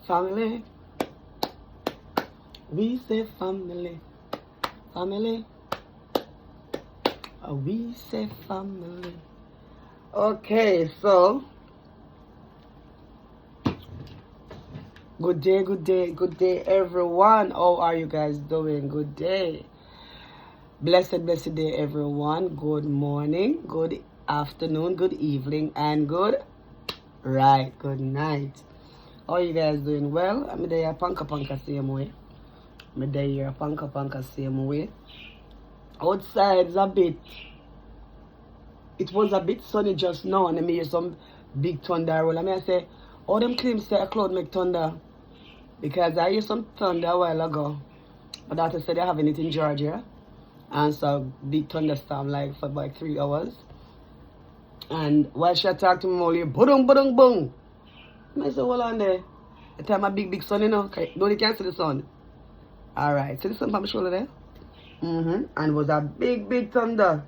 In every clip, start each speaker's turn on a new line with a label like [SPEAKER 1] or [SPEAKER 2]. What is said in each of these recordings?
[SPEAKER 1] family. We say family. Family. We say family. Okay, so good day, everyone. How are you guys doing? Good day. Blessed day, everyone. Good morning, good afternoon, good evening, and good night. How are you guys doing? Well, I'm there panka same way. I'm there panka same way. Outside's it was a bit sunny just now, and I hear some big thunder roll. I say, all them claims say a cloud make thunder, because I hear some thunder a while ago. My daughter said they're having it in Georgia, and so big thunderstorm like for about 3 hours. And while she talked to me, only boom, boom, boom. I said, hold on there. The time a big sun, you know. Okay, no, you can't see the sun. Alright, see the sun from my shoulder there? And it was a big thunder.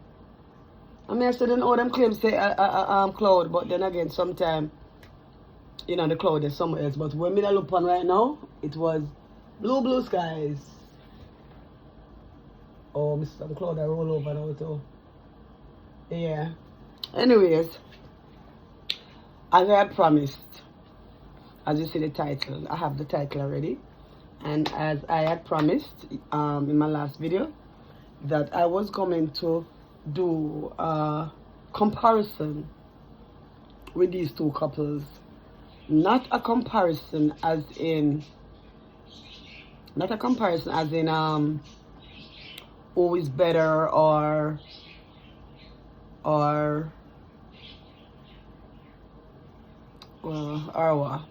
[SPEAKER 1] I said, then all them claims say cloud, but then again, sometime, you know, the cloud is somewhere else. But when I look on right now, it was blue skies. Oh, some cloud I roll over now too. Yeah. Anyways, as I had promised, as you see the title, I have the title already. And as I had promised in my last video, that I was going to do a comparison with these two couples. Not a comparison as in who is better or what.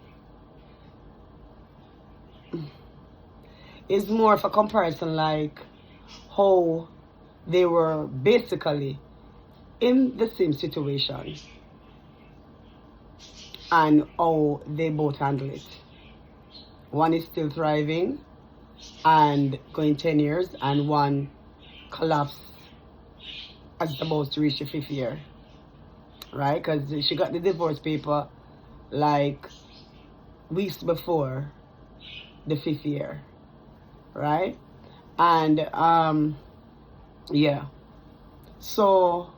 [SPEAKER 1] It's more of a comparison like how they were basically in the same situation and how they both handle it. One is still thriving and going 10 years, and one collapsed as it's about to reach the 5th year, right? Because she got the divorce paper like weeks before the 5th year, right? And yeah, so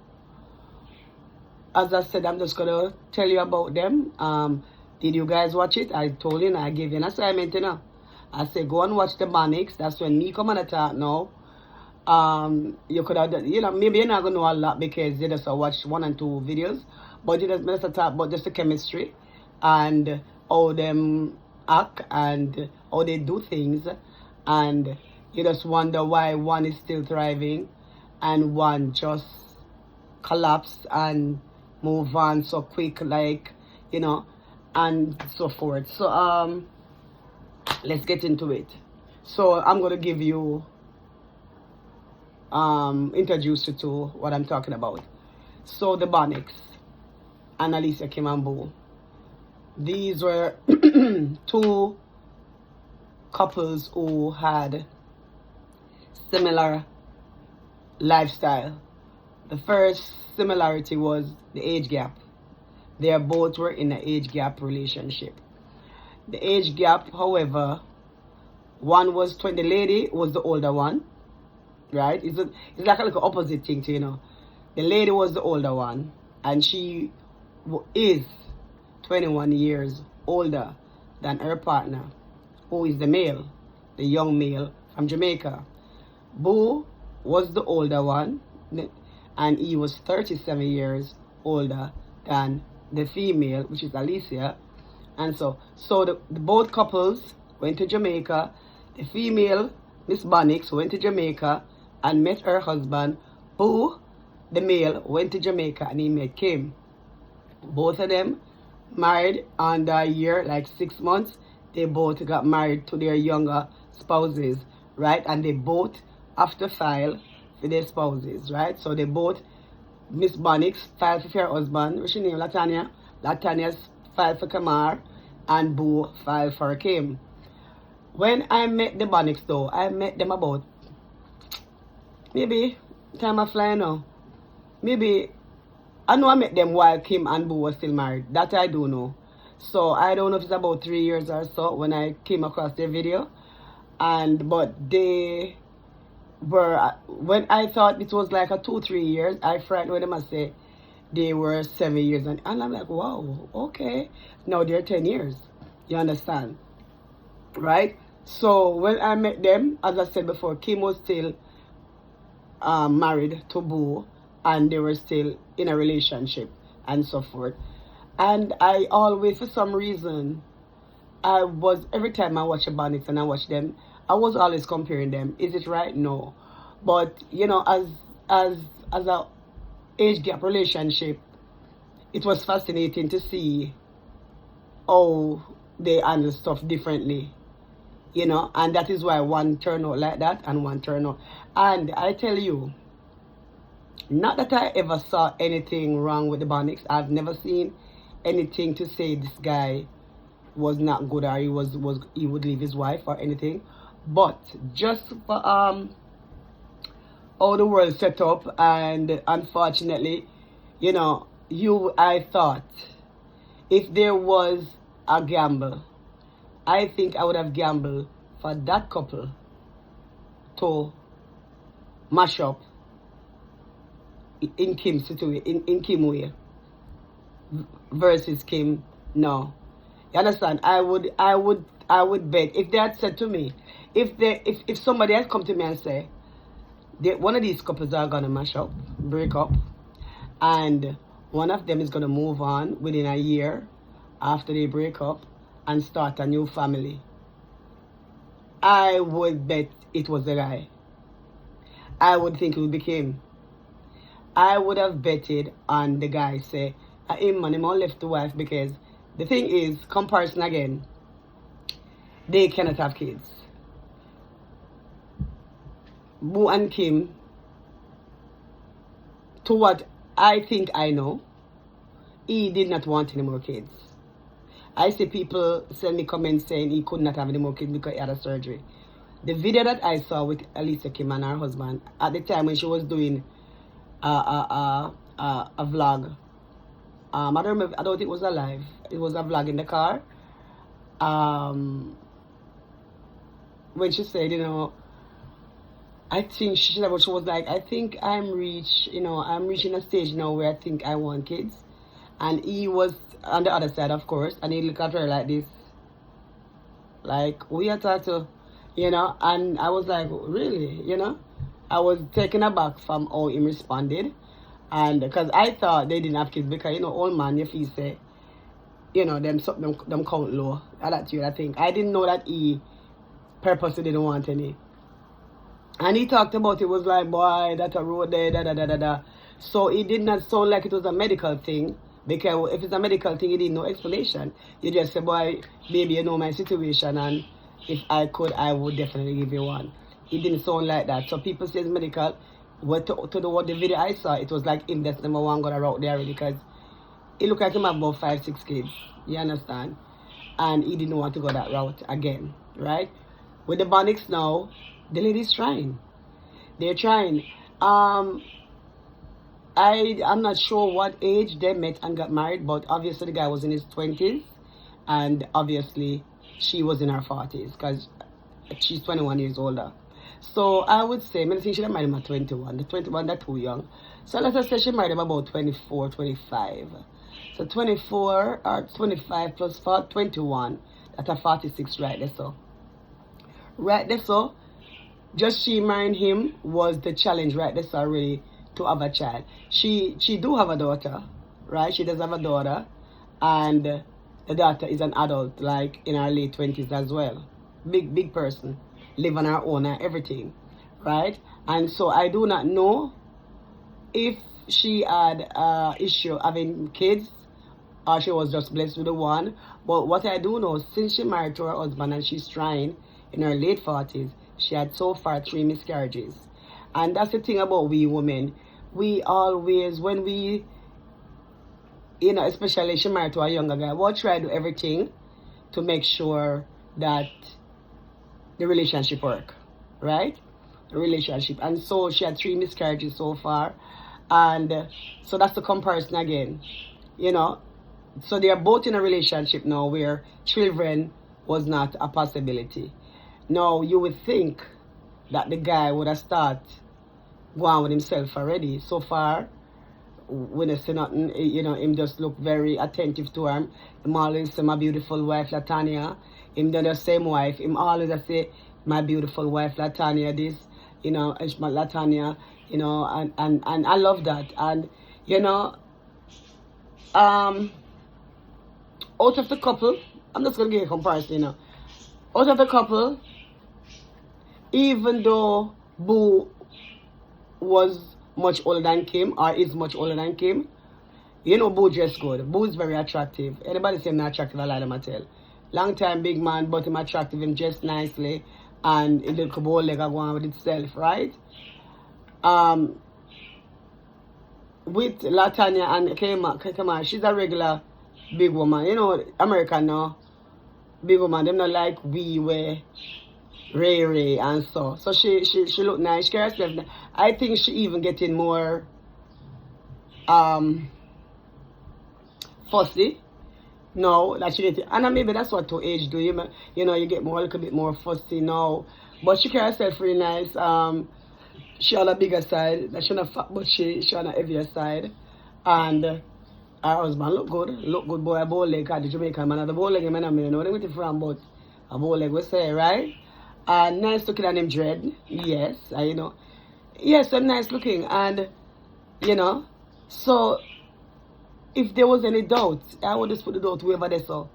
[SPEAKER 1] as I said, I'm just gonna tell you about them. Did you guys watch it? I told you, I gave you an assignment, you know. I said go and watch the BONNICkS. That's when me come on the talk now. You could have, you know, maybe you're not gonna know a lot because you just watch 1 and 2 videos, but you just talk about just the chemistry and how them act and how they do things, and you just wonder why one is still thriving and one just collapsed and move on so quick, like, you know, and so forth. So let's get into it. So I'm gonna give you introduce you to what I'm talking about. So the BONNICkS and ALICIA Kim and Boo. These were two couples who had similar lifestyle. The first similarity was the age gap. They both were in an age gap relationship. The age gap, however, one was 20, the lady was the older one, right? It's like a little opposite thing, you know. The lady was the older one, and she is 21 years older than her partner, who is the male, the young male from Jamaica. Boo was the older one, and he was 37 years older than the female, which is ALICIA. And so the both couples went to Jamaica. The female, Miss BONNICkS, went to Jamaica and met her husband. Boo, the male, went to Jamaica and he met Kim. Both of them married under a year, like 6 months. They both got married to their younger spouses, right? And they both have to file for their spouses, right? So they both, Miss BONNICkS filed for her husband, what's her name, Latanya? Latanya filed for Kamar, and Boo filed for Kim. When I met the BONNICkS though, I met them about, maybe, time of flying now, maybe, I know I met them while Kim and Boo were still married. That I do know. So I don't know if it's about 3 years or so when I came across their video. But they were, when I thought it was like a 2-3 years, I frightened with them and say they were 7 years, and I'm like, wow, okay, now they're 10 years. You understand, right? So when I met them, as I said before, Kim was still married to Boo, and they were still in a relationship and so forth. And I always, for some reason, every time I watch a BONNICkS and I watch them, I was always comparing them. Is it right? No. But you know, as a age gap relationship, it was fascinating to see how they handle stuff differently. You know, and that is why one turned out like that and one turned out. And I tell you, not that I ever saw anything wrong with the BONNICkS. I've never seen anything to say this guy was not good or he would leave his wife or anything. But just for how the world set up, and unfortunately, you know, I thought if there was a gamble, I think I would have gambled for that couple to mash up in Kim's situation, in Kim way versus Kim. No, you understand? I would bet if they had said to me, if somebody had come to me and say one of these couples are gonna mash up, break up, and one of them is gonna move on within a year after they break up and start a new family, I would bet it was the guy. I would think it would be Kim. I would have betted on the guy say, him and him all left the wife, because the thing is, comparison again, they cannot have kids. Boo and Kim, to what I think I know, he did not want any more kids. I see people send me comments saying he could not have any more kids because he had a surgery. The video that I saw with ALICIA Kim and her husband at the time when she was doing a vlog, I don't remember, I don't think it was a live. It was a vlog in the car. When she said, you know, I think she was like, I think I'm reaching a stage now where I think I want kids. And he was on the other side, of course, and he looked at her like this, like, we are talking to, you know. And I was like, really, you know? I was taken aback from how he responded, and because I thought they didn't have kids, because, you know, old man, if he say, you know, them count low, that's you, I think. I didn't know that he purposely didn't want any. And he talked about it, was like, boy, that's a road there, da. So it did not sound like it was a medical thing, because if it's a medical thing, you didn't know explanation. You just say, boy, baby, you know my situation, and if I could, I would definitely give you one. It didn't sound like that. So people say it's medical. What the video I saw, it was like him that's number one gonna route there already, because it looked like him had about 5-6 kids. You understand? And he didn't want to go that route again, right? With the BONNICkS now, the ladies trying. They're trying. I'm not sure what age they met and got married, but obviously the guy was in his 20s, and obviously she was in her 40s, because she's 21 years older. So I would say, I think she married him at 21. The 21, they're too young. So let's just say she married him about 24, 25. So 24 or 25 plus 4, 21. That's a 46 right there, so. Right there, so. Just she marrying him was the challenge right there, so really, to have a child. She do have a daughter, right? She does have a daughter, and the daughter is an adult, like in her late 20s as well. Big person, live on her own and everything, right? And so I do not know if she had issue having kids, or she was just blessed with the one. But what I do know, since she married to her husband and she's trying in her late 40s, she had so far 3 miscarriages. And that's the thing about we women. We always, when we, you know, especially she married to a younger guy, we'll try to do everything to make sure that the relationship work, right? The relationship. And so she had 3 miscarriages so far. And so that's the comparison again. You know, So they are both in a relationship now where children was not a possibility. Now you would think that the guy would have started going with himself already. So far, when I say nothing, you know, him just look very attentive to her. Him always say, my beautiful wife Latanya. Him done the same wife. Him always say, my beautiful wife Latanya this, you know, it's my Latanya, you know, and I love that. And, you know, out of the couple, I'm just going to give a comparison, you know. Out of the couple, even though Boo was much older than Kim, or is much older than Kim, you know, Boo dress good. Boo is very attractive. Anybody say him not attractive, I lie them, I tell. Long time big man, but him attractive, him dressed nicely, and it little bow leg go on with itself, right? With Latanya and Kema, she's a regular big woman. You know, American now, big woman, them not like we were Ray and so. So she look nice, she carries herself. I think she even getting more fussy. No, that she did, and maybe that's what to age do. You know, you get more, a little bit more fussy now. But she carries herself really nice. She on a bigger side. She not fat, but she on a heavier side. And her husband look good boy. A bow leg, the Jamaican man. The bow leg, man, I know where they from, but a bow leg we say, right? And nice looking at him dread. Yes, you know. Yes, I'm nice looking, and you know, so. If there was any doubt, I would just put the doubt whoever they saw.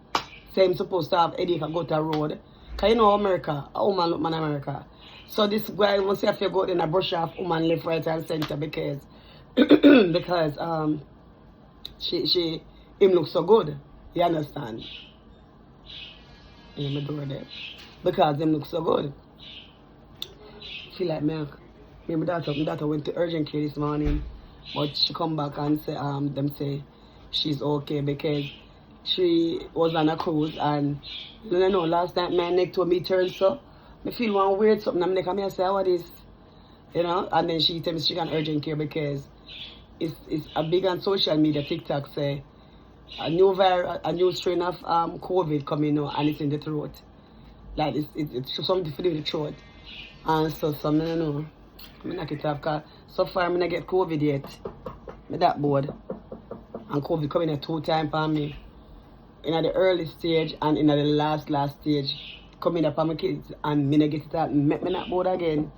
[SPEAKER 1] Say I'm supposed to have headache and go to a road. Because you know America, a woman look man America. So this guy must have to go in a brush off woman left, right and center because because him look so good. You understand? Yeah, my door there. Because him look so good. Feel like my daughter went to urgent care this morning, but she come back and say them say she's okay because she was on a cruise and you know last night my neck told me turn so I feel one weird something I'm neck and I say what is, you know, and then she tell me she can urgent care because it's a big on social media. TikTok say a new strain of COVID coming now and it's in the throat, like it's something to do with the throat, and so some I don't know I'm not get off because so far I'm not get COVID yet. I'm that bored. And COVID coming at 2 times for me. In the early stage and in the last stage. Coming up for my kids and me not get it out and make me not bored again.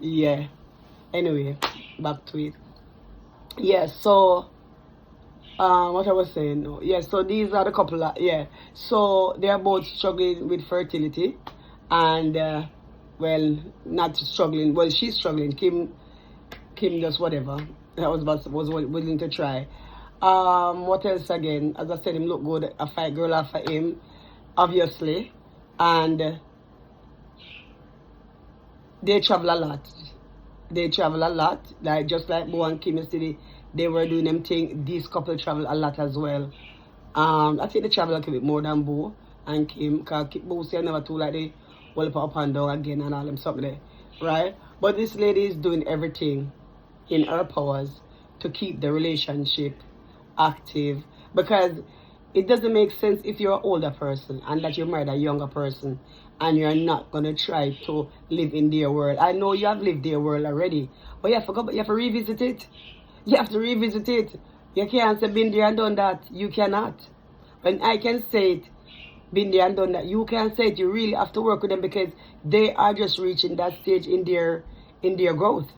[SPEAKER 1] Yeah. Anyway, back to it. Yeah, so what I was saying. No. Yeah, so these are the couple yeah. So they are both struggling with fertility and well, not struggling. Well, she's struggling. Kim just whatever. I was willing to try. What else again? As I said, him look good. A fight girl after him, obviously. And they travel a lot. Like just like Bo and Kim yesterday, they were doing them thing. These couple travel a lot as well. I think they travel a little bit more than Bo and Kim. Because Bo say never too like they will up and down again and all them something there. Right? But this lady is doing everything in her powers to keep the relationship active, because it doesn't make sense if you're an older person and that you married a younger person and you're not going to try to live in their world. I know you have lived their world already, but you have to revisit it. You have to revisit it. You can't say been there and done that. You cannot. When I can say it, been there and done that, you can't say it. You really have to work with them because they are just reaching that stage in their growth.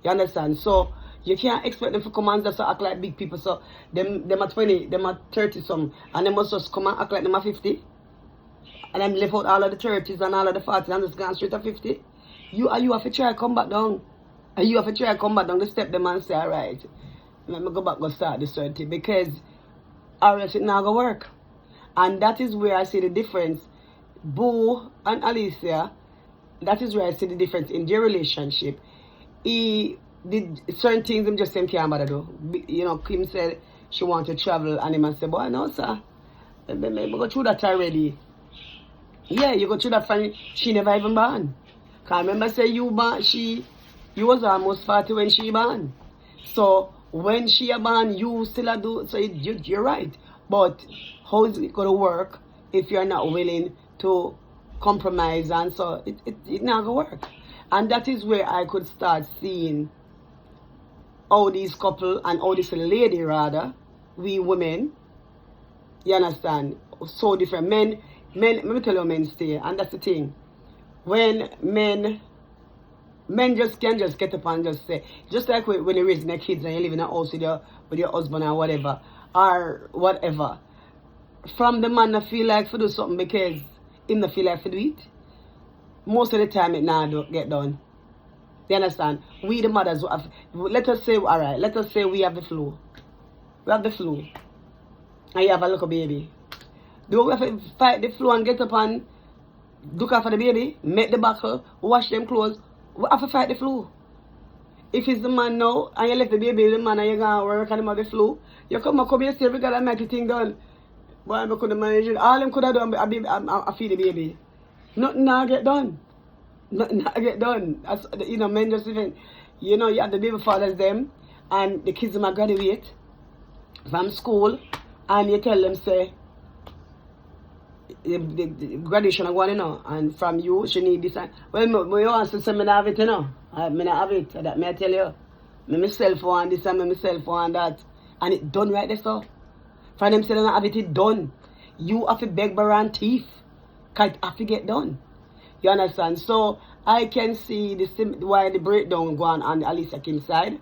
[SPEAKER 1] You understand? So you can't expect them to come and just act like big people. So them are 20, them are 30 some, and they must just come and act like them are 50. And then left out all of the 30s and all of the 40s and just gone straight to 50. You have to try to come back down. And you have to try to come back down to step them and say, alright, let me go back and start this 30 because or else it not gonna work. And that is where I see the difference. Boo and Alicia, that is where I see the difference in their relationship. He did certain things him just saying can't bother do. You know, Kim said she wanted to travel and him said, boy, no sir. We go through that already. Yeah, you go through that from she never even born. Can't remember say you was almost 40 when she born. So When she a man, you still a do. So you're right. But how is it going to work if you're not willing to compromise? And so it not going to work. And that is where I could start seeing how these couple and how this lady rather, we women, you understand, so different. Men, let me tell you, men stay. And that's the thing. When men just can just get up and just say, just like when you're raising your kids and you live in a house with your husband or whatever, from the man that feel like to do something because him not feel like to do it, most of the time it not get done. You understand? We the mothers, let us say, alright, let us say we have the flu. We have the flu. And you have a little baby. Do we have to fight the flu and get up and look after the baby, make the buckle, wash them clothes? We have to fight the flu. If it's the man now, and you left the baby, the man, and you're going to work and him have the flu, you come here, still because I make the thing done. Boy, I couldn't manage it. All them could have done, I feed the baby. Nothing now get done. Nothing now get done. As, you know, men just even, you know, you have the baby fathers them, and the kids might graduate from school, and you tell them, say, the graduation I want, you know, and from you, she need this. And, well, you want to say, I have it, you know. I have it. That may I tell you. Me myself want this and me myself want that. And it done right there, so. From them saying I have it done. You have to beg Baran thief. Because it have to get done. You understand? So, I can see why the breakdown go on the ALICIA Kim side.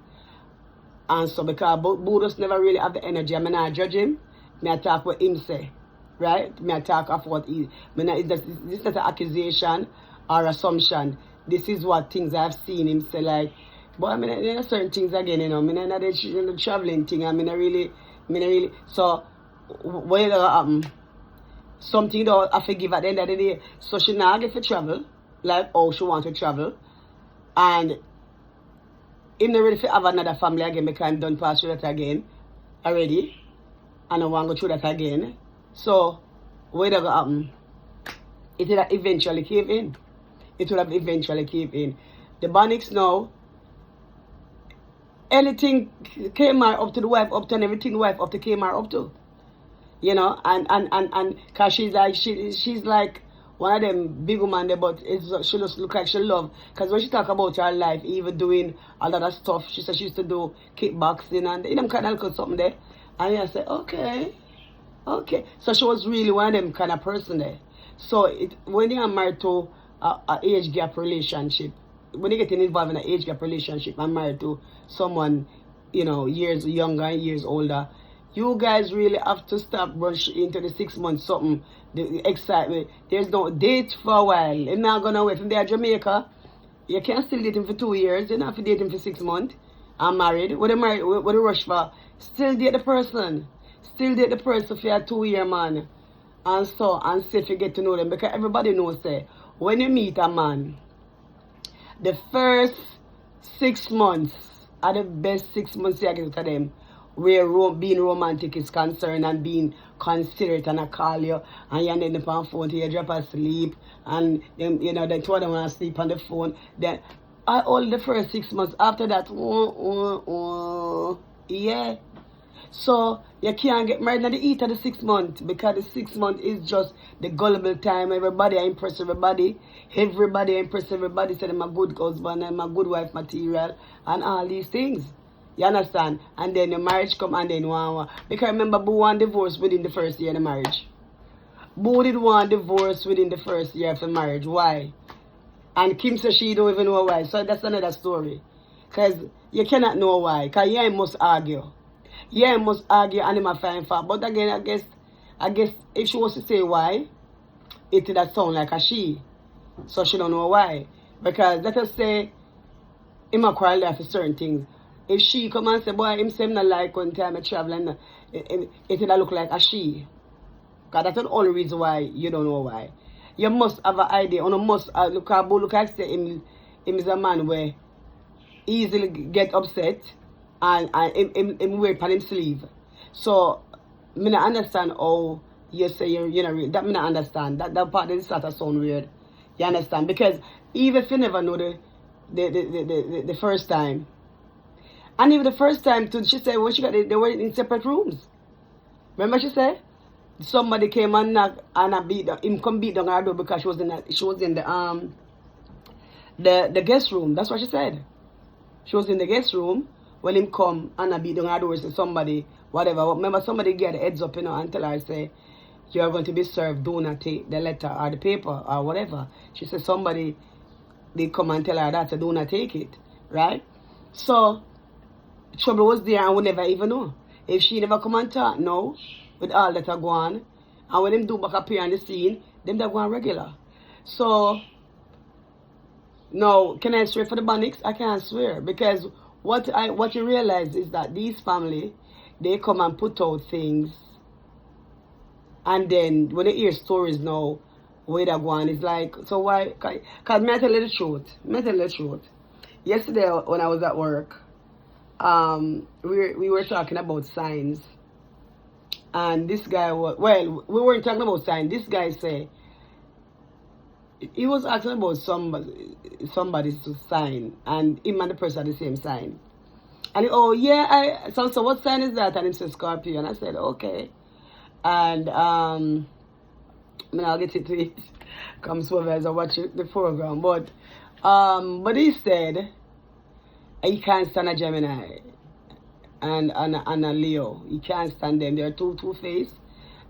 [SPEAKER 1] And so, because Buddhas never really have the energy. I mean, I judge him. I talk what him say. Right? I talk of what he... This is not an accusation or assumption. This is what things I've seen him say, like... But I mean, there are certain things again, you know. I mean, the traveling thing. I mean, I really... So, what is going to happen? Something you don't have to give at the end of the day. So, she now get to travel. Like, oh, she wants to travel. And... him not ready to have another family again because I'm done pass through that again. Already. And I want to go through that again. So, what is going to happen? It will eventually cave in. It will have eventually cave in. The BONNICkS now, anything came up to the wife up to, and everything the wife up to came up to. You know, and cause she's like one of them big woman there, but she just look like she love. Cause when she talk about her life, even doing a lot of stuff, she said she used to do kickboxing and you know kind of look something there. And I said, okay. So she was really one of them kind of person there. So when you are married to an age gap relationship, when you get involved in an age gap relationship and married to someone, you know, years younger and years older, you guys really have to stop rush into the 6 months something, the excitement. There's no date for a while. You're not gonna wait. If they're Jamaica, you can't still date him for 2 years. You don't have to date him for 6 months. I'm married. What the rush for? Still date the person. Still date the person for a 2-year man. And so, and see if you get to know them. Because everybody knows that when you meet a man, the first 6 months are the best 6 months you get to them. Where being romantic is concerned and being considerate, and I call you and you're on the phone till you drop asleep and then, you know, the two of them want to sleep on the phone. Then all the first 6 months after that, yeah. So you can't get married at the heat of the 6 months because the 6 months is just the gullible time. Everybody impress everybody. Everybody impress everybody. Say I'm a good husband, I'm a good wife material and all these things. You understand? And then the marriage come and then one. Because remember, Boo want divorce within the first year of the marriage. Boo did want divorce within the first year of the marriage. Why? And Kim says she don't even know why. So that's another story. Because you cannot know why. Because you must argue. You must argue and you must find fault. But again, I guess if she was to say why, it would sound like a she. So she don't know why. Because let us say, he might quarrel for certain things. If she come and say, boy, him say not like one time I travel, and it would look like a she. Because that's the only reason why you don't know why. You must have an idea. You must look at say him is a man where easily get upset and him wear on him sleeve. So I don't understand how you say you know that I don't understand. That part of sort of sound weird. You understand? Because even if you never know the first time, And even the first time too, she said when she got it, they were in separate rooms. Remember she said? Somebody came and knocked and I beat him come beat down her door because she was in the guest room. That's what she said. She was in the guest room when him come and I beat down her door, say somebody, whatever. Remember somebody get the heads up, and tell her, say, you are going to be served, do not take the letter or the paper or whatever. She said somebody they come and tell her that, so do not take it. Right? So trouble was there and we never even know. If she never come and talk now, with all that are going, and when them do back appear on the scene, them that go on regular. So now, can I swear for the BONNICkS? I can't swear, because what you realize is that these family, they come and put out things, and then when they hear stories now, where they're going, it's like, so why? Because me I tell you the truth. Me I tell you the truth. Yesterday when I was at work, we were talking about signs. And this guy was, well, we weren't talking about signs. This guy said, he was asking about somebody's sign, and him and the person had the same sign. And he, oh yeah, so what sign is that? And he said Scorpio. And I said, okay. And I mean, I'll get into it. Comes over as I watch the program. But he said he can't stand a Gemini and a Leo. He can't stand them. They're two-faced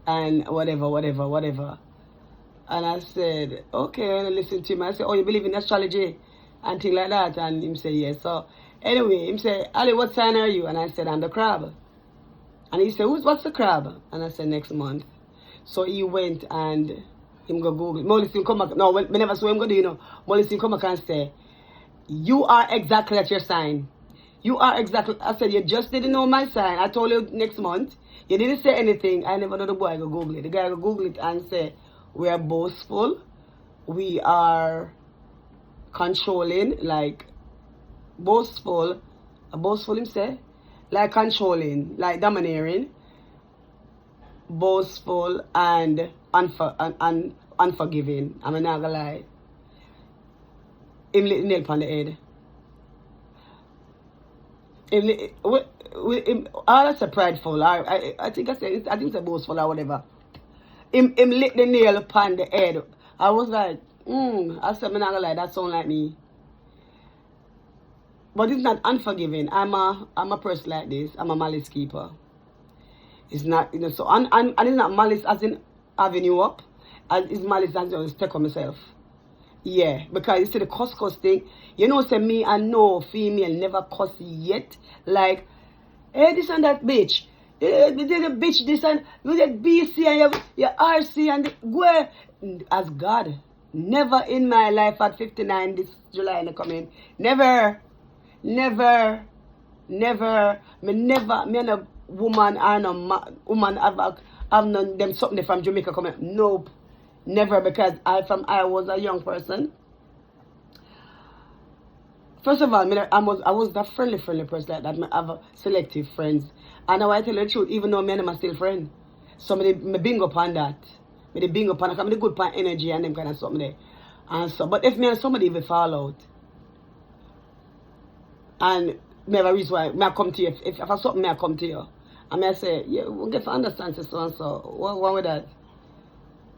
[SPEAKER 1] and whatever. And I said, okay, and I listened to him. I said, oh, you believe in astrology and things like that? And him say, yes. So anyway, him say, Ali, what sign are you? And I said, I'm the crab. And he said, what's the crab? And I said, next month. So he went and him go Google. Molly still come back. No, we never saw him go do, you know. Molly still come back and say, you are exactly at your sign. You are exactly. I said, you just didn't know my sign. I told you next month. You didn't say anything. I never know the boy go Google it. The guy go Google it and say, we are boastful. We are controlling, like boastful. Boastful him say? Like controlling, like domineering. Boastful and unforgiving. I'm not gonna lie. Him lit nail on the head. That's a prideful. I think it's a boastful or whatever. Him lit the nail upon the head. I was like, I said, I'm not gonna lie, that sound like me. But it's not unforgiving. I'm a person like this. I'm a malice keeper. It's not, you know, so and it's not malice as in having you up. And it's malice as in take on myself. Yeah, because you see the cuss thing. You know, say me and no female never cuss yet. Like, hey, this and that bitch. The bitch this and you get BC and your RC and where as God. Never in my life at 59 this July and coming. Never. Me and a woman or no woman have none them something from Jamaica coming. Nope. Never, because I was a young person. First of all, I was that friendly person like that. I have selective friends. And now I tell you the truth, even though me and them are still friends. So me bing up on that. Me bing up on that. I'm good upon energy and them kind of something there. And so, but if me and somebody will fall out, and me have a reason why me I come to you, if I something me I come to you, and I say, yeah, we'll get to understand so and so. What with that?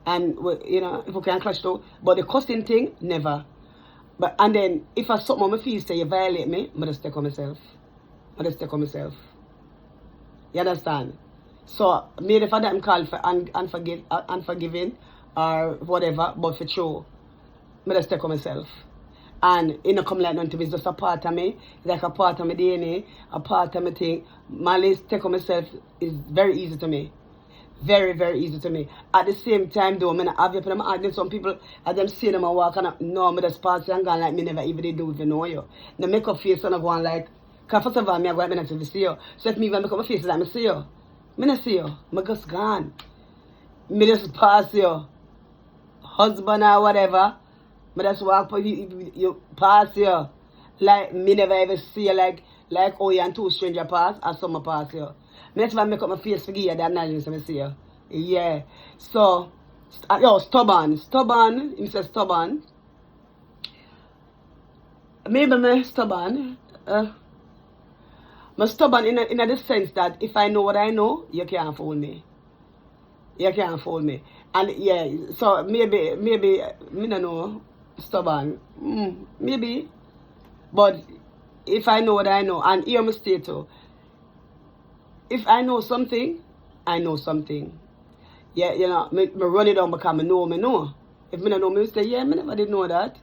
[SPEAKER 1] And you know, if we can clash though, but the cussing thing, never. But and then if I something on my feet say you violate me, I just take on myself. You understand? So me the father I'm called for unforgiving or whatever, but for true, I just take on myself. And it don't come like nothing to me, it's just a part of me. It's like a part of my DNA, a part of my thing. Malice take on myself is very easy to me. Very, very easy to me. At the same time though, I have you put them arguing some people as them see them and walk and no, me just pass and gone like me never even did do if you know you. The make up face and I go on like, because first of all, me I go out and see you. So if me even make up my face like I see you. Me not see you. Me just gone. Me just pass you. Husband or whatever. Me just walk you pass you. Like me never ever see you like oh you and two stranger pass or some pass you. Next time I make up my face for you, I'm not going to see you. Yeah. So, stubborn. Stubborn. He says stubborn. Maybe I'm stubborn. I'm stubborn in the sense that if I know what I know, you can't fool me. You can't fool me. And yeah, so maybe, me don't know, stubborn. Maybe. But if I know what I know, and here I stay too, if I know something, I know something. Yeah, you know, me run it down because I know. If me don't know, me say, yeah, me never did know that.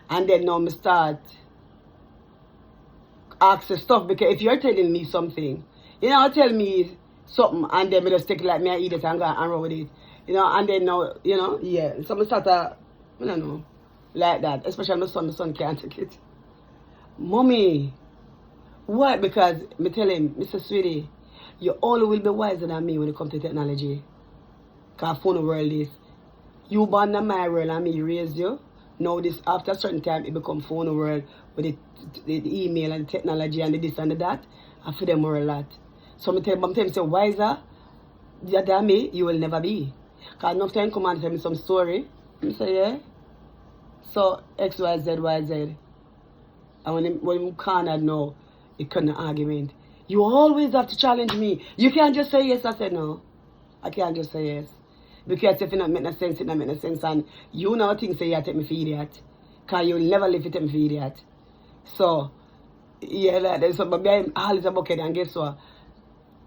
[SPEAKER 1] And then now me start asking stuff, because if you're telling me something, you know, tell me something and then me just take it like me I eat it and go and run with it. You know, and then now, you know, yeah. So me start I don't know, like that. Especially my son can't take it. Mommy, why? Because me tell him, Mr. Sweetie, you all will be wiser than me when it comes to technology. Because phone world is. You born in my world and me raised you. Now this, after a certain time, it become phone world with the email and the technology and the this and the that. I feel them more a lot. So I tell them, say, wiser than me, you will never be. Because enough time come and tell me some story. I say, yeah. So X, Y, Z, Y, Z. And when you can't know, it couldn't argument. You always have to challenge me. You can't just say yes. I said no. I can't just say yes. Because if it not make no sense, it not make no sense. And you know things say you take me for idiot. Because you will never live to take me for idiot. So, yeah, like that. So, but I'm always a bucket. And guess what?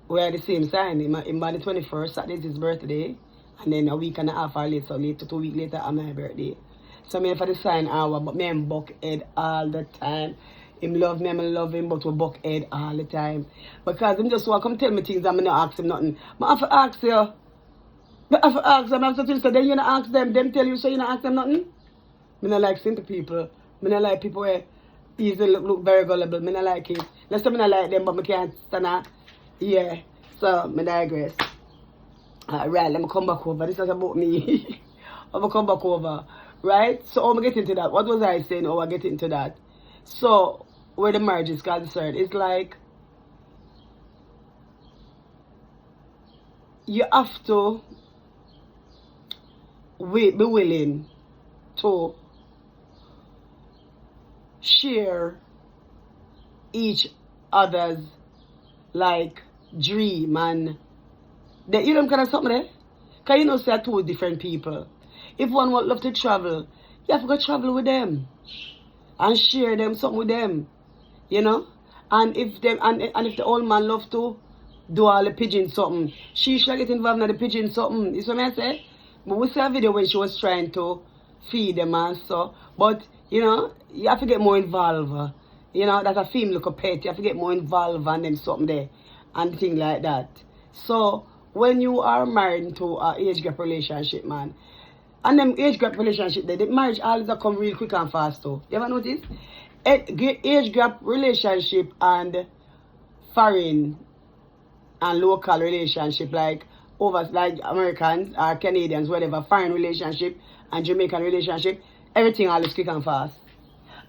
[SPEAKER 1] We're the same sign. In the 21st, Saturday is his birthday. And then a week and a half or later, so later, 2 weeks later, on my birthday. So me for the sign hour, but me am buckhead all the time. Him love me, I love him, but we buckhead all the time. Because him just want to come tell me things and I not ask him nothing. I have to ask you. I have to ask them. I have to tell you, so then you not ask them. Them tell you, so you not ask them nothing. Me not like simple people. Me not like people where easily look very gullible. Me not like it. Let's say me not like them, but me can't stand that. Yeah. So, me digress. Right, let me come back over. This is about me. I'm going to come back over. Right? So, I'm going to get into that. What was I saying? Oh, I get into that. So, where the marriage is concerned, it's like you have to be willing to share each other's like dream and you know kind of something there. Because you know say two different people. If one would love to travel, you have to go travel with them and share them something with them. You know? And if them and if the old man love to do all the pigeon something, she should get involved in the pigeon something. You see what I say? But we saw a video when she was trying to feed them and so. But you know, you have to get more involved. You know, that's a female look a pet. You have to get more involved and them something there and things like that. So when you are married to an age gap relationship, man, and them age gap relationship, the marriage always come real quick and fast too. You ever notice? Age gap relationship and foreign and local relationship, like Americans or Canadians, whatever, foreign relationship and Jamaican relationship, everything always quick and fast.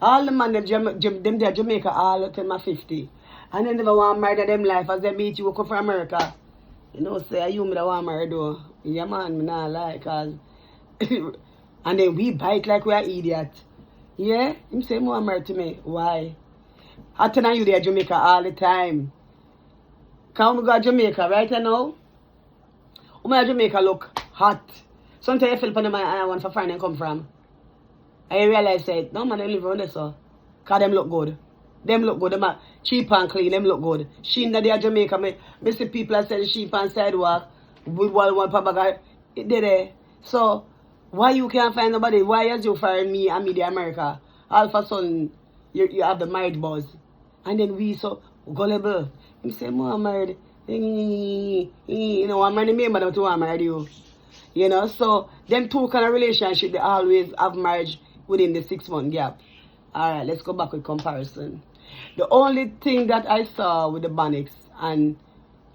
[SPEAKER 1] All the man them there Jamaica all till my 50. And then never want to marry them life as they meet you come from America. You know, say you me that want to marry though. Yeah man, me not like cause and then we bite like we are idiots. Yeah? Him say more married to me. Why? I tell you there Jamaica all the time. Come we go to Jamaica right now. My Jamaica look hot. Sometimes I feel upon my eye want for find and come from. I realize that no man they live around there so. Cause them look good. Them look good. Them are cheap and clean. Them look good. She in the Jamaica, me see people are selling sheep on sidewalk with one papaga. It did there. So why you can't find nobody? Why as you find me and me the America? All of a sudden you have the married buzz. And then we so gullible. Him say more married. You know, I'm married me, but I'm too married you. You know, so them two kind of relationship they always have marriage within the 6-month gap. Alright, let's go back with comparison. The only thing that I saw with the BONNICkS and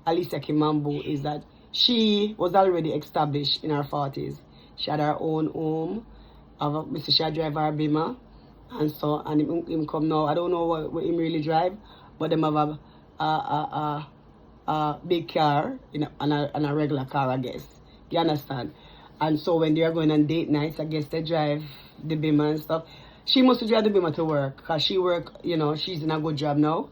[SPEAKER 1] ALICIA Kimambu is that she was already established in her 40s. She had her own home. She had drive her Beamer. And so, and him come now. I don't know what him really drive, but them have a big car and a regular car, I guess. You understand? And so when they are going on date nights, I guess they drive the Beamer and stuff. She must drive the Beamer to work because she work, you know, she's in a good job now.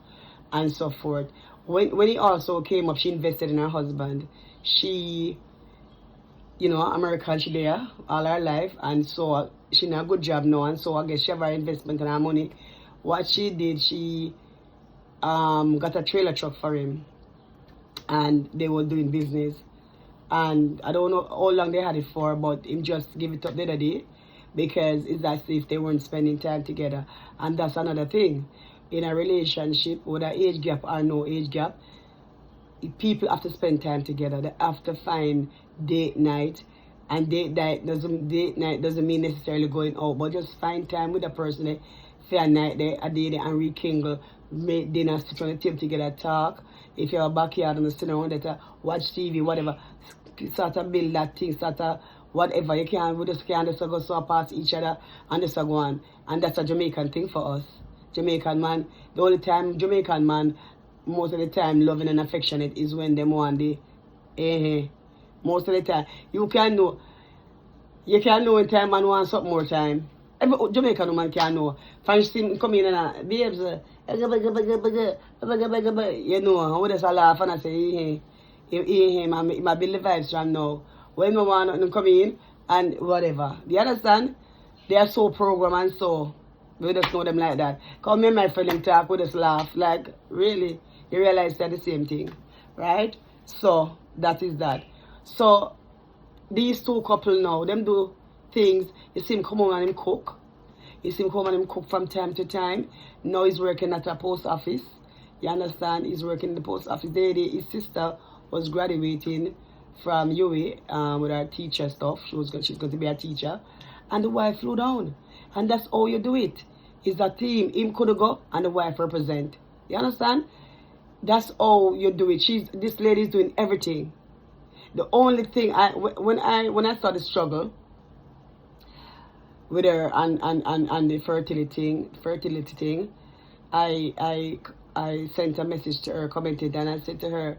[SPEAKER 1] and so forth. When he also came up, she invested in her husband. She, American, she there all her life, and so she in a good job now, and so I guess she have her investment and her money. What she did, she got a trailer truck for him, and they were doing business. And I don't know how long they had it for, but him just give it up the other day, because it's as if they weren't spending time together. And that's another thing. In a relationship, whether age gap or no age gap, people have to spend time together. They have to find date night. And date night doesn't mean necessarily going out, but just find time with a person for a night there, a day there, and rekindle, make dinner, sit on the table together, talk. If you're a backyard and sit around there, watch TV, whatever, start to build that thing, start to whatever you can. We just go so past each other and just go on. And that's a Jamaican thing for us. Jamaican man, the only time Jamaican man, most of the time loving and affectionate is when them want the most of the time. You can know in time man want something more time. Every Jamaican woman can know. French team come in and babes, you know, I would just laugh and I say, I build the vibes from now. When no one come in and whatever. Do you understand? They are so programmed, and so we just know them like that. Come in, my friend, them talk, we just laugh. Like, really? You realize they're the same thing, right? So, that is that. So, these two couple now, them do things. You see him come home and him cook. You see him come and him cook from time to time. Now he's working at a post office. You understand? He's working in the post office. His sister was graduating from UA with her teacher stuff. She's going to be a teacher. And the wife flew down. And that's how you do it. It's a team. Him could go and the wife represent. You understand? That's how you do it. This lady is doing everything. The only thing when I started struggle with her and the fertility thing, I sent a message to her, commented, and I said to her,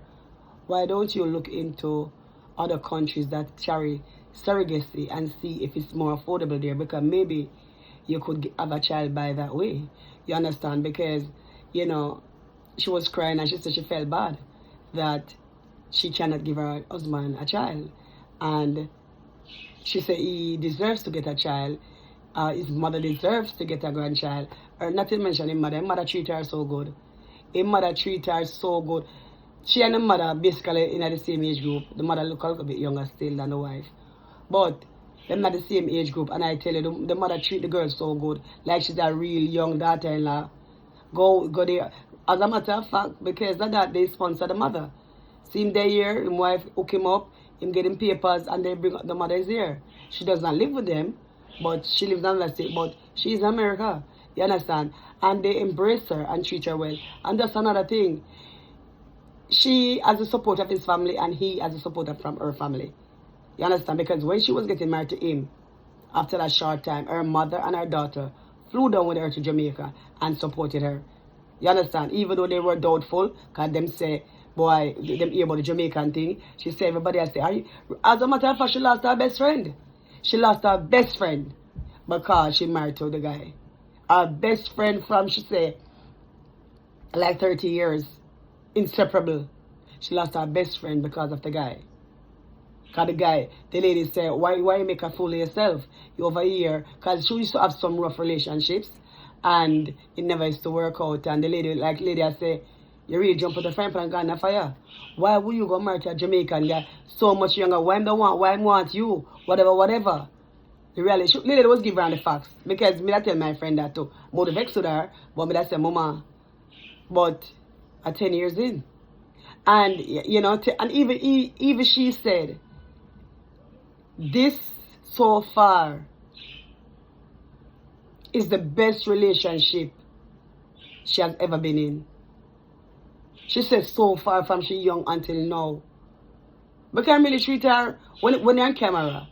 [SPEAKER 1] why don't you look into other countries that carry surrogacy and see if it's more affordable there, because maybe you could have a child by that way. You understand? Because, she was crying and she said she felt bad that she cannot give her husband a child. And she said he deserves to get a child. His mother deserves to get a grandchild. Or not to mention his mother. His mother treat her so good. His mother treat her so good. She and the mother basically in the same age group. The mother look a little bit younger still than the wife. But they're not the same age group. And I tell you, the mother treat the girl so good. Like she's a real young daughter-in-law. Go there. As a matter of fact, because of that, they sponsor the mother. See him there here, his wife hook him up, him get him papers, and they bring the mother is here. She does not live with them, but she lives in another state, but she's in America. You understand? And they embrace her and treat her well. And that's another thing. She has a support of his family, and he has a support from her family. You understand? Because when she was getting married to him, after that short time, her mother and her daughter flew down with her to Jamaica and supported her. You understand? Even though they were doubtful, because them say, boy, them hear about the Jamaican thing. She said, everybody has said, as a matter of fact, she lost her best friend. She lost her best friend because she married to the guy. Her best friend from, she said, like 30 years, inseparable. She lost her best friend because of the guy. Because the lady said, why you make a fool of yourself? You over here. Because she used to have some rough relationships. And it never used to work out. And the lady, I say, you really jump at the frying pan and go on the fire. Why would you go marry to a Jamaican guy so much younger? Why want you? Whatever. The reality, lady was giving her the facts. Because me I tell my friend that too. More the vex with her, but me I say, Mama, but at 10 years in. And, and even she said, this so far is the best relationship she has ever been in. She says so far from she young until now. But can't really treat her when they're on camera.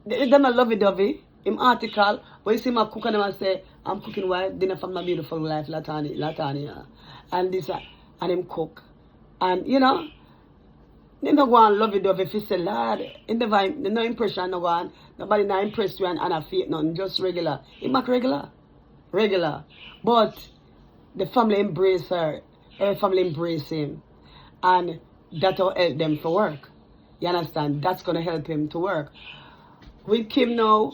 [SPEAKER 1] They don't lovey-dovey. In article, when you see me cook and them say, I'm cooking white dinner for my beautiful wife, Latania. And this, and him cook. And, they don't go on lovey-dovey if you say, Lord, no impression, no go on. Nobody not impressed you and a fake, nothing, just regular. It not regular. But the family embrace her. Every family embrace him. And that will help them to work. You understand? That's going to help him to work. With Kim now,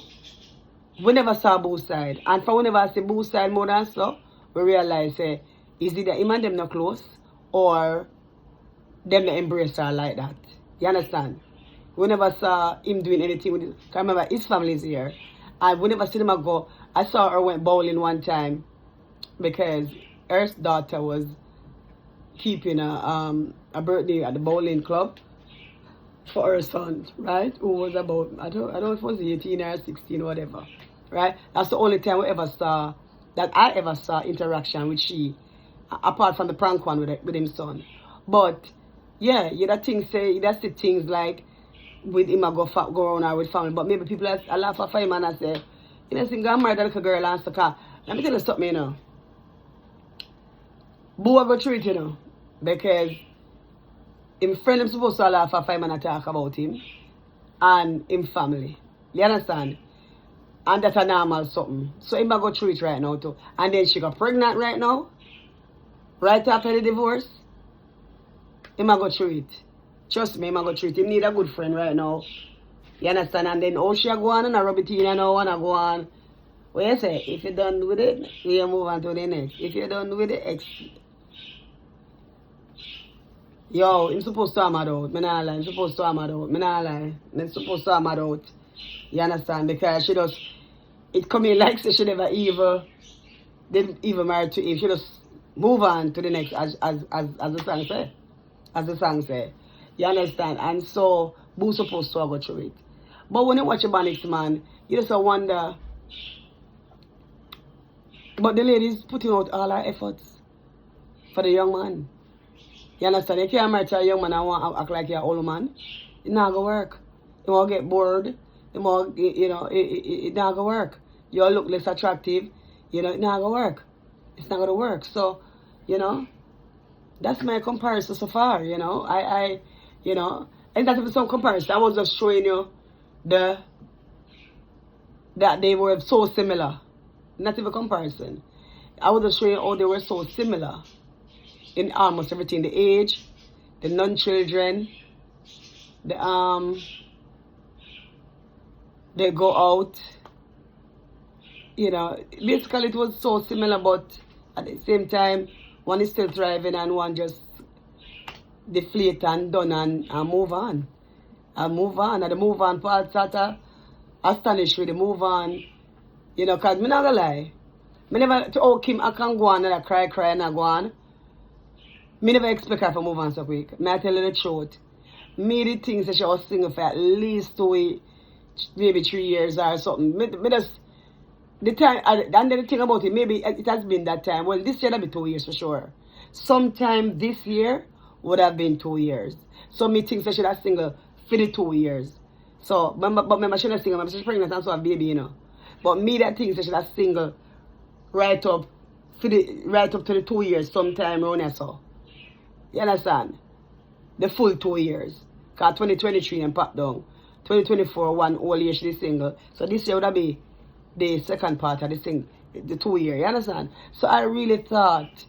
[SPEAKER 1] we never saw both side. And for whenever I see both side more than so, we realize, is either him and them not close, or them not embrace her like that. You understand? We never saw him doing anything with it. Because remember, his family is here. And we never seen him go. I saw her went bowling one time because her daughter was keeping a birthday at the bowling club for her son, right? Who was about, I don't know if it was 18 or 16 or whatever, right? That's the only time I ever saw interaction with she, apart from the prank one with his son. But yeah, that thing say, that's the things like with him go around her with family. But maybe people a laugh at him and I say, you know, single married a little girl and stuff. Let me tell you something, you know. Boo ever treat, you know, because him friend him supposed to laugh at him and talk about him and him family. You understand? And that's a normal something. So him go through it right now too. And then she got pregnant right now. Right after the divorce. Him go through it. Trust me, him go through it. Him need a good friend right now. You understand? And then she go on and a rub it in and now wanna go on. What you say? If you're done with it, we move on to the next. If you're done with the ex. Yo, I'm supposed to have mad out. Me not lie. I'm supposed to have mad out. Me not lie. I'm supposed to have mad out. You understand? Because she just, it come in like she never didn't even married to him. She just move on to the next as the song say. As the song say. You understand? And so, Boo supposed to go through it. But when you watch a BONNICkS, man, you just wonder. But the lady's putting out all her efforts for the young man. You understand? You can't marry to a young man and want to act like you're an old man. It not going to work. You won't get bored. You know, it not going to work. You look less attractive. You know, it not going to work. It's not going to work. So, you know, that's my comparison so far, you know. You know, and that's some comparison. I was just showing you that they were so similar. Not even comparison. I was just showing you how they were so similar in almost everything. The age, the non-children, they go out. You know, basically it was so similar, but at the same time, one is still thriving and one just deflate and done and move on. And move on. And the move on part started astonished with the move on. You know, because I'm not going to lie. I never, Kim, I can go on and I cry and I go on. I never expect her to move on so quick. I tell you the truth. Me the things that she was single for at least 2 weeks, maybe 3 years or something. Me just, the time, and the thing about it, maybe it has been that time. Well, this year will be 2 years for sure. Sometime this year would have been 2 years. So me think that she was single for the 2 years. So, but remember she was single, she's pregnant and so a baby, you know. But me that thinks that she was single right up to the 2 years sometime around there so. You understand? The full 2 years. Because 2023 and pop down. 2024, 1 whole year she is single. So this year would be the second part of the thing, the 2 year. You understand? So I really thought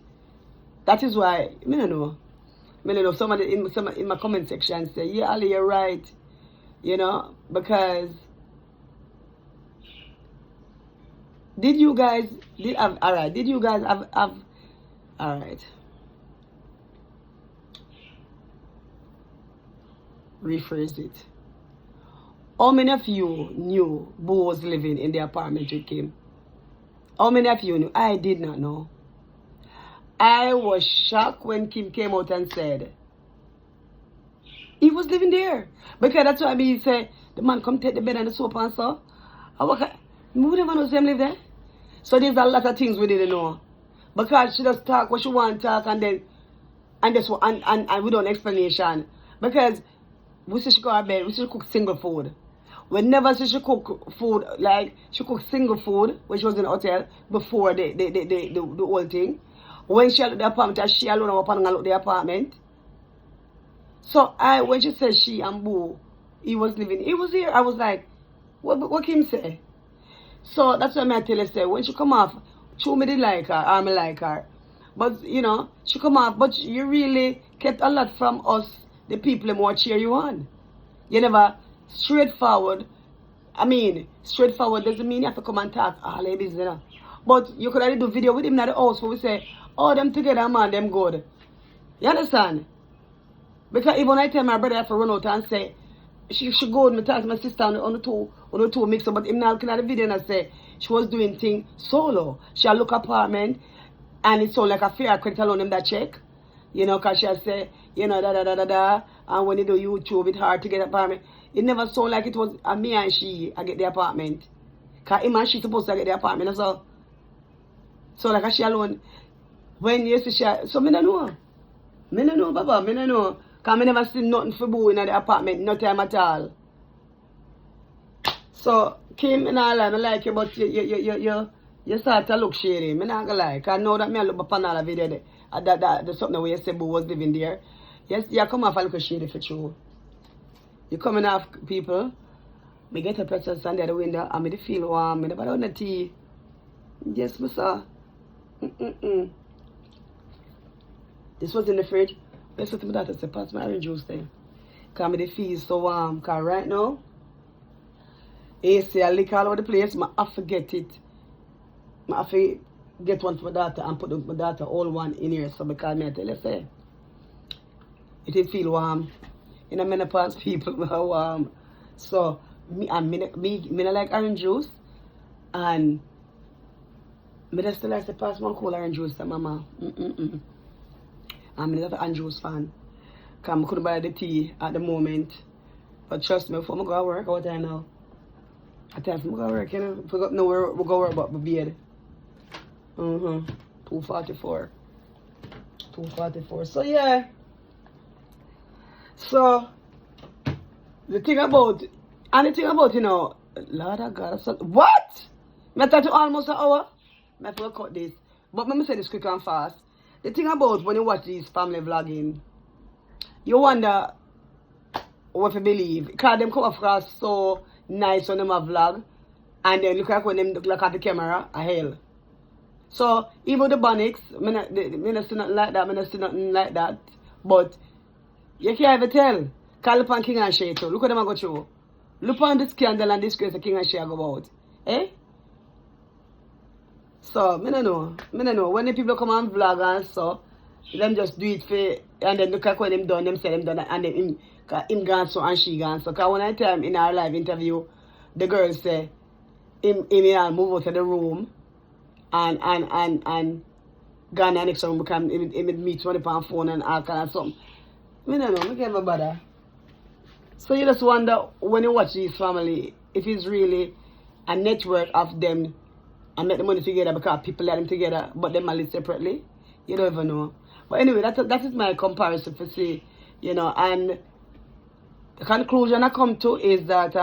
[SPEAKER 1] that is why, I don't know. Somebody in my comment section say, yeah, Ali, you're right. You know, because did you guys have alright. Rephrase it. How many of you knew Boo was living in the apartment with Kim? How many of you knew? I did not know. I was shocked when Kim came out and said he was living there. Because that's what he said, the man come take the bed and the soap and so. I would never know him live there. So there's a lot of things we didn't know. Because she just talk what she want to talk and then and without explanation. Because we say she go to bed, we say she cook single food. We never say she cook food like she cook single food when she was in the hotel before the whole thing. When she at the apartment, she alone up and look the apartment. So when she said she and Boo, he was here. I was like, what Kim say? So that's why I tell her say when she come off, she me did like her, I me like her. But, you know, she come off. But you really kept a lot from us, the people who more cheer you on. You never straightforward. I mean, straightforward doesn't mean you have to come and talk all your business, you know. But you could already do video with him at the house where we say, oh, them together, man, them good. You understand? Because even I tell my brother I have to run out and say, she should go with me, talk to my sister on the two mix up. But him now looking at the video and I say, she was doing things solo. She had look apartment and it sound like a fair credit alone him that check. You know, because she say, you know, da. And when you do YouTube, it's hard to get apartment. It never sound like it was me and she I get the apartment. Because him and she supposed to get the apartment. So like she alone. When you see she, so me don't know. Me don't know, Baba. Me don't know. Because I never seen nothing for boo in the apartment. No time at all. So, Kim, and I like you, but you start to look shady. I'm not gonna lie. Because I know that me look upon all the video there. That something where you say boo was living there. Yes, you come off a little shady for true. You coming off people. Me get a person stand at the window and me feel warm. Me never done the tea. Yes, me saw. This was in the fridge. Let's say to my daughter, say, pass my orange juice there. Because me feel so warm. Because right now, I lick all over the place. I have to get it. I have to get one for my daughter and put my daughter all one in here. So because me I tell you, say, it feel warm. In a menopause, people are warm. So, me like orange juice. And me just still like to pass one cool orange juice to mama. I'm not an orange juice fan. Because I couldn't buy the tea at the moment. But trust me, before I go to work, what time now? I tell you, I go to work, you know. If I go nowhere, we go work, but my bed. 2:44. 2:44. So, yeah. So, the thing about, you know, Lord of God, what? I thought almost an hour. I have to cut this. But let me say this quick and fast. The thing about when you watch these family vlogging, you wonder what to believe. Because them come across so nice when them a vlog. And then look like when them look at the camera, a hell. So, even the BONNICkS, I don't see nothing like that, I don't see nothing like that. But, you can't ever tell. Call upon King and Shay too. Look what them I go through. Look on the scandal and disgrace the King and Shay go about. Eh? So, I don't know. When the people come and vlog and so, them just do it for, and then look at when them done, them say them done, and then him gone so and she gone so. Because when I tell him in our live interview, the girl say, him move out of the room, and gone in the next room because him meet somebody on phone and all kind of something. I don't know, I can't even bother. So you just wonder, when you watch this family, if it's really a network of them and make the money together because people let them together, but them are live separately. You don't even know. But anyway, that is my comparison for see, you know, and the conclusion I come to is that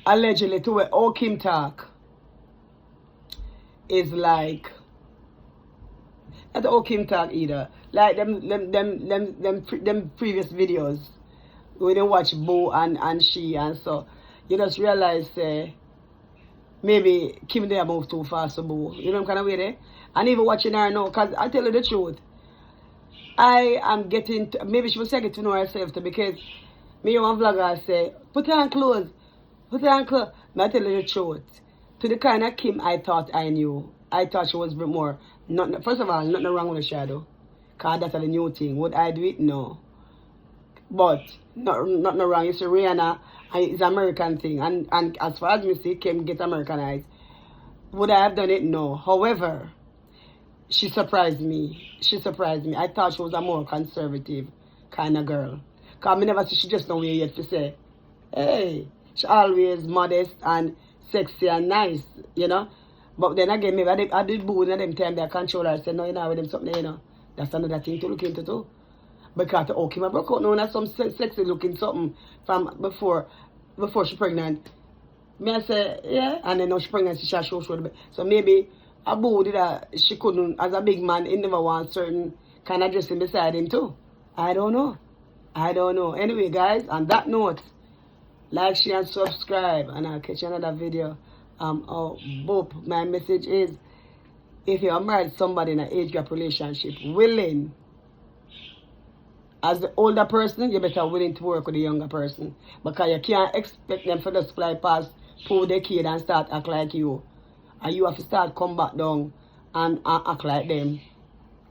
[SPEAKER 1] allegedly to where all Kim talk is like not all Kim talk either. Like them previous videos when you watch Bo and she and so you just realize maybe Kim they move too fast to Bo. You know what kind of way there? And even watching her now, because I tell you the truth, I am getting maybe she was saying to know herself too, because me one vlogger say, put on clothes. Put on clothes. I tell you the truth. To the kind of Kim I thought I knew. I thought she was a bit more first of all, nothing wrong with the shadow. Because that's a new thing. Would I do it? No. But nothing wrong. It's Rihanna and it's an American thing. And as far as me see, Kim get Americanized. Would I have done it? No. However, she surprised me. She surprised me. I thought she was a more conservative kind of girl. Because I never see she just know where yet to say, hey, she always modest and sexy and nice, you know. But then again, maybe I did boo in them time they control her. I said, no, you know, with them something, you know. That's another thing to look into too. Because Kim I broke out now and some sexy looking something from before she pregnant. Me I say, yeah, and then now she pregnant, she show the baby. So maybe a boo did she couldn't, as a big man, he never want certain kind of dressing beside him too. I don't know. Anyway, guys, on that note, like, share, and subscribe, and I'll catch you another video. Boop. My message is, if you are married somebody in an age gap relationship, willing, as the older person, you better willing to work with the younger person. Because you can't expect them for the fly past 2 decades and start act like you. And you have to start come back down and act like them.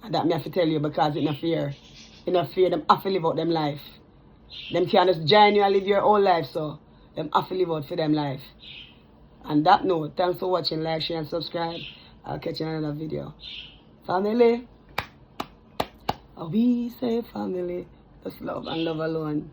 [SPEAKER 1] And that me have to tell you, because it's not fair. It's not fair. Them have to live out them life. Them can't just genuinely live your whole life, so them have to live out for them life. And that note, thanks for watching. Like, share, and subscribe. I'll catch you in another video. Family. We say family. Just love and love alone.